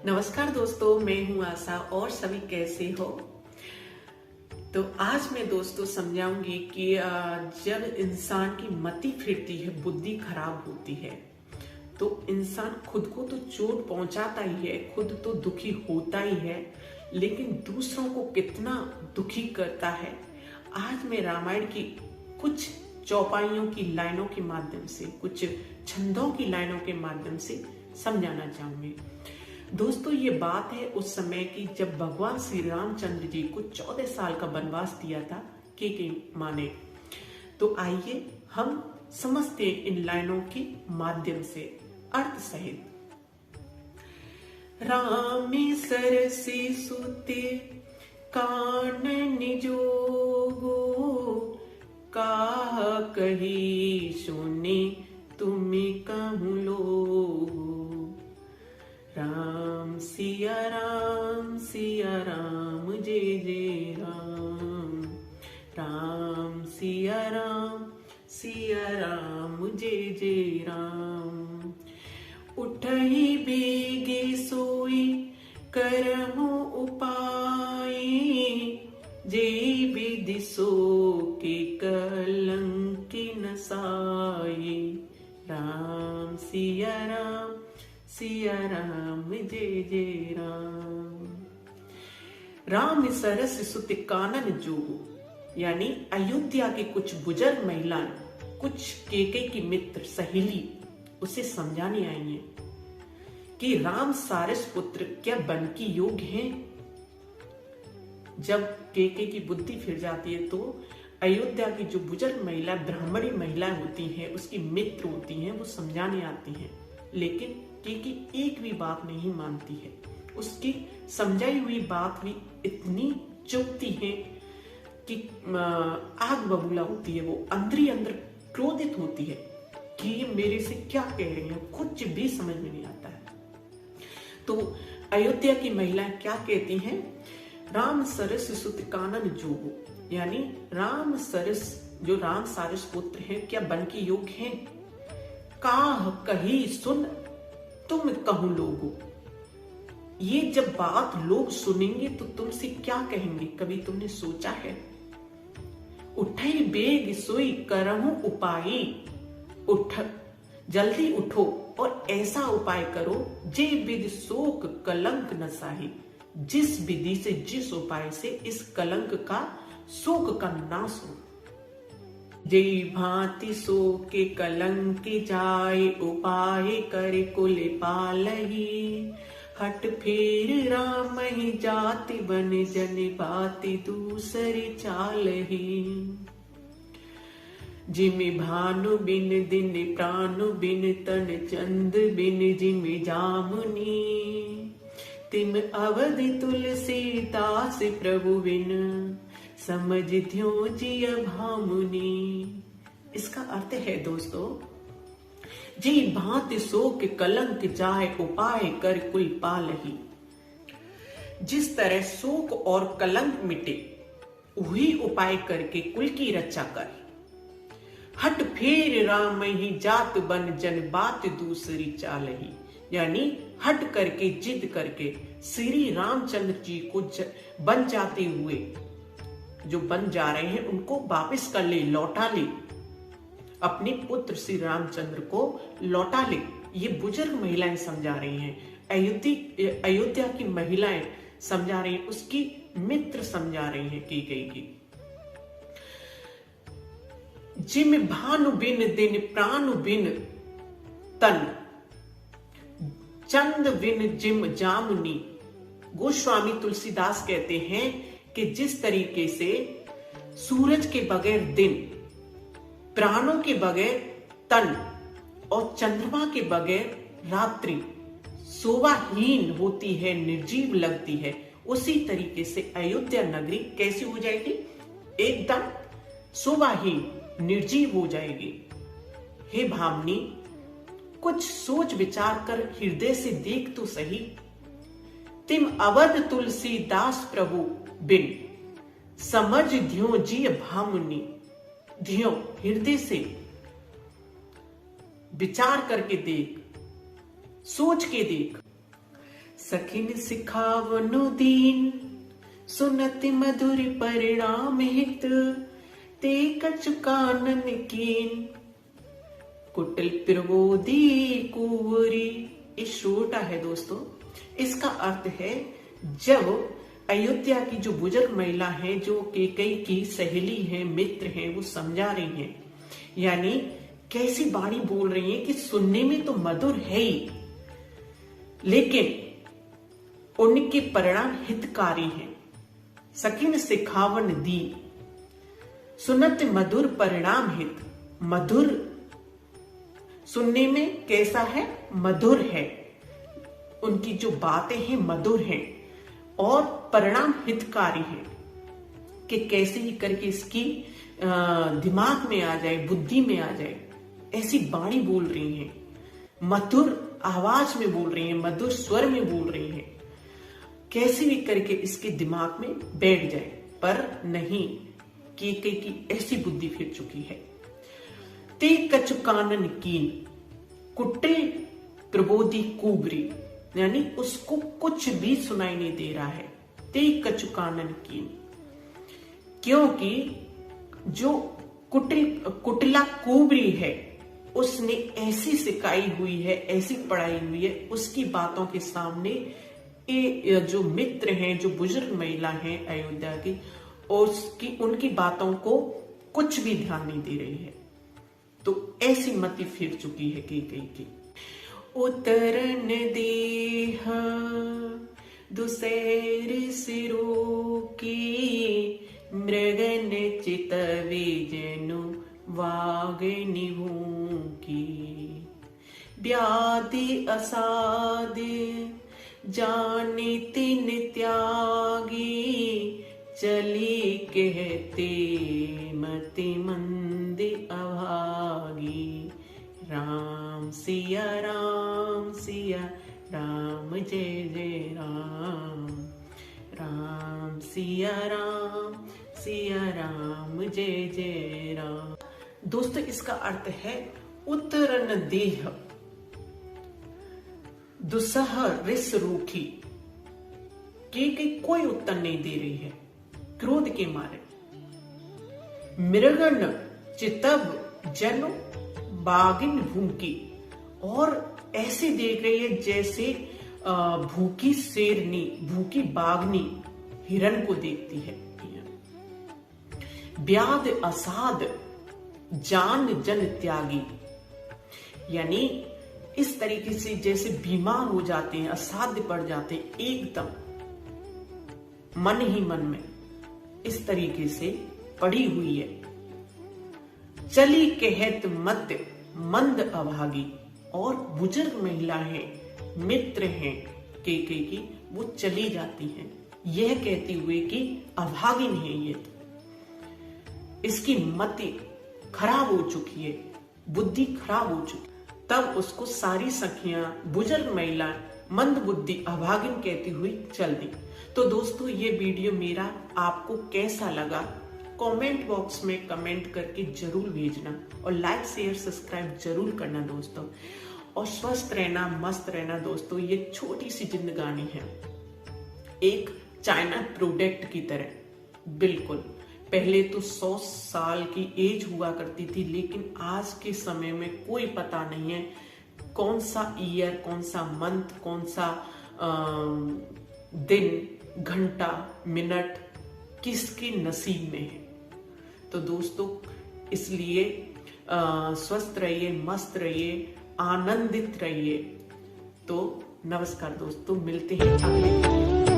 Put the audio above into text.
नमस्कार दोस्तों, मैं हूं आशा और सभी कैसे हो। तो आज मैं दोस्तों समझाऊंगी कि जब इंसान की मति फिरती है, बुद्धि खराब होती है, तो इंसान खुद को तो चोट पहुंचाता ही है, खुद तो दुखी होता ही है, लेकिन दूसरों को कितना दुखी करता है। आज मैं रामायण की कुछ चौपाइयों की लाइनों के माध्यम से, कुछ छंदों की लाइनों के माध्यम से समझाना चाहूंगी। दोस्तों, ये बात है उस समय की जब भगवान श्री रामचंद्र जी को 14 साल का वनवास दिया था के माने। तो आइए हम समझते हैं इन लाइनों के माध्यम से अर्थ सहित। रामे सरसी सुते कानन जोगो, काह कही सुने तुम्हें कहूँ लोगो। राम सिया राम जय जय राम, राम सिया राम जय जय राम। उठहि बेगे सोई करहु उपाय, जय विधि सो के कलंक नसाए। राम सिया राम जय जय राम। राम सरस सुत कानन जोगो, यानी अयोध्या के कुछ बुजुर्ग महिलाएं, कुछ केके की मित्र सहेली उसे समझाने आई हैं कि राम सारस पुत्र क्या बन की योग्य हैं। जब केके की बुद्धि फिर जाती है तो अयोध्या की जो बुजुर्ग महिला, ब्राह्मणी महिलाएं होती हैं, उसकी मित्र होती हैं, वो समझाने आती हैं, लेकिन केके एक भी बात नहीं मानती है। उसकी समझाई हुई बात भी इतनी चुभती है कि आग बबूला होती है। वो अंदर ही अंदर क्रोधित होती है कि ये मेरे से क्या कह रही है, कुछ भी समझ में नहीं आता है। तो अयोध्या की महिलाएं क्या कहती हैं? राम सरस सुत कानन जोगो, यानी राम सरस, जो राम सारस पुत्र हैं, क्या बन के योग्य हैं। काह कही सुन तुम कहूं लोगो, ये जब बात लोग सुनेंगे तो तुमसे क्या कहेंगे, कभी तुमने सोचा है। उठई बेग सोई करहु उपाय, उठ जल्दी उठो और ऐसा उपाय करो जे विधि शोक कलंक न साही, जिस विधि से, जिस उपाय से इस कलंक का, शोक का नाश हो। जय भांति सो के कलंक जाय, उपाय कर कुल पालही। हट फेर राम ही जाति बन जन बाति दूसरी चालही। जिमि भानु बिन दिन प्राणु बिन तन चंद बिन जिमि जामुनी। तिम अवधि तुलसीदास प्रभु बिन समझ ध्यो जिय भामुनि। इसका अर्थ है दोस्तों, जी भांति शोक कलंक जाए, उपाय कर कुल पालही। जिस तरह शोक और कलंक मिटे, वही उपाय करके कुल की रक्षा कर। हट फेर राम ही जात बन जन बात दूसरी चालही, यानी हट करके, जिद करके श्री रामचंद्र जी को बन जाते हुए, जो बन जा रहे हैं उनको वापस कर ले, लौटा ले, अपने पुत्र श्री रामचंद्र को लौटा ले। ये बुजुर्ग महिलाएं समझा रही हैं, अयोध्या की महिलाएं समझा रही हैं, उसकी मित्र समझा रही हैं कैकेयी की। जिम भानु बिन दिन प्राणु बिन तन चंद बिन जिम जामुनी। गोस्वामी तुलसीदास कहते हैं कि जिस तरीके से सूरज के बगैर दिन, प्राणों के बगैर तन और चंद्रमा के बगैर रात्रि शोभाहीन होती है, निर्जीव लगती है, उसी तरीके से अयोध्या नगरी कैसी हो जाएगी? एकदम शोभाहीन, निर्जीव हो जाएगी। हे भामनी, कुछ सोच विचार कर हृदय से देख तो सही। तिम अवध तुलसीदास प्रभु बिन समझ ध्यो जी भामुनि। ध्यो हृदय से विचार करके देख, सोच के देख। सखिन सिखावनु दीन, सुनति मधुर परिणाम हित, ते कछु कानन कीन। कुटिल प्रबोधि कुंवरी, ये छोटा है दोस्तों। इसका अर्थ है जब अयोध्या की जो बुजुर्ग महिला है, जो कैकेयी की सहेली है, मित्र है, वो समझा रही है, यानी कैसी वाणी बोल रही है कि सुनने में तो मधुर है ही, लेकिन उनके परिणाम हितकारी हैं। सखिन सिखावन दी, सुनत मधुर परिणाम हित। मधुर सुनने में कैसा है? मधुर है। उनकी जो बातें हैं मधुर हैं और परिणाम हितकारी है कि कैसे ही करके इसकी दिमाग में आ जाए, बुद्धि में आ जाए, ऐसी वाणी बोल रही हैं, मधुर आवाज में बोल रही हैं, मधुर स्वर में बोल रही हैं, कैसे भी करके इसके दिमाग में बैठ जाए। पर नहीं, कैकेयी की ऐसी बुद्धि फिर चुकी है। ते कछु कानन कीन, कुटिल प्रबोधि कुंवरी, यानी उसको कुछ भी सुनाई नहीं दे रहा है। ते कछु कानन कीन, क्योंकि जो कुटिला कुंवरी है, उसने ऐसी सिखाई हुई है, ऐसी पढ़ाई हुई है, उसकी बातों के सामने ये जो मित्र हैं, जो बुजुर्ग महिला हैं अयोध्या की, उसकी उनकी बातों को कुछ भी ध्यान नहीं दे रही है। तो ऐसी मति फिर चुकी है कैकेयी की। उतरन देह दुसैर सिरो की, मृगन चितवे जनु वाग निहू की। व्याधि असाध जाने तिन त्यागी, चली कहते मति मंद अभागी। राम सिया राम सिया राम, जय जय राम। राम सिया राम, जय जय राम। दोस्तों, इसका अर्थ है उतरन देह दुसह रिस रूखी। कैकेयी कोई उत्तर नहीं दे रही है क्रोध के मारे। मृगन चितव जनु बागिन भूखी, और ऐसे देख रही है जैसे भूखी शेरनी, भूखी बाघनी हिरण को देखती है। व्याध असाध जान जन त्यागी, यानी इस तरीके से जैसे बीमार हो जाते हैं, असाध्य पड़ जाते हैं एकदम मन ही मन में, इस तरीके से पड़ी हुई है। चली कहत मत मंद अभागी, और बुजुर्ग महिला है, मित्र हैं कैकेयी की, वो चली जाती हैं यह कहते हुए कि अभागिन है ये, तो इसकी मति खराब हो चुकी है, बुद्धि खराब हो चुकी। तब उसको सारी सखियां, बुजुर्ग महिला मंद बुद्धि अभागिन कहती हुई चल दी। तो दोस्तों, ये वीडियो मेरा आपको कैसा लगा कमेंट बॉक्स में कमेंट करके जरूर भेजना, और लाइक शेयर सब्सक्राइब जरूर करना दोस्तों। और स्वस्थ रहना, मस्त रहना दोस्तों। ये छोटी सी जिंदगानी है, एक चाइना प्रोडक्ट की तरह। बिल्कुल, पहले तो 100 साल की एज हुआ करती थी, लेकिन आज के समय में कोई पता नहीं है कौन सा ईयर, कौन सा मंथ, कौन सा दिन, घंटा, मिनट किसके नसीब में है। तो दोस्तों, इसलिए स्वस्थ रहिए, मस्त रहिए, आनंदित रहिए। तो नमस्कार दोस्तों, मिलते हैं अगले वीडियो में।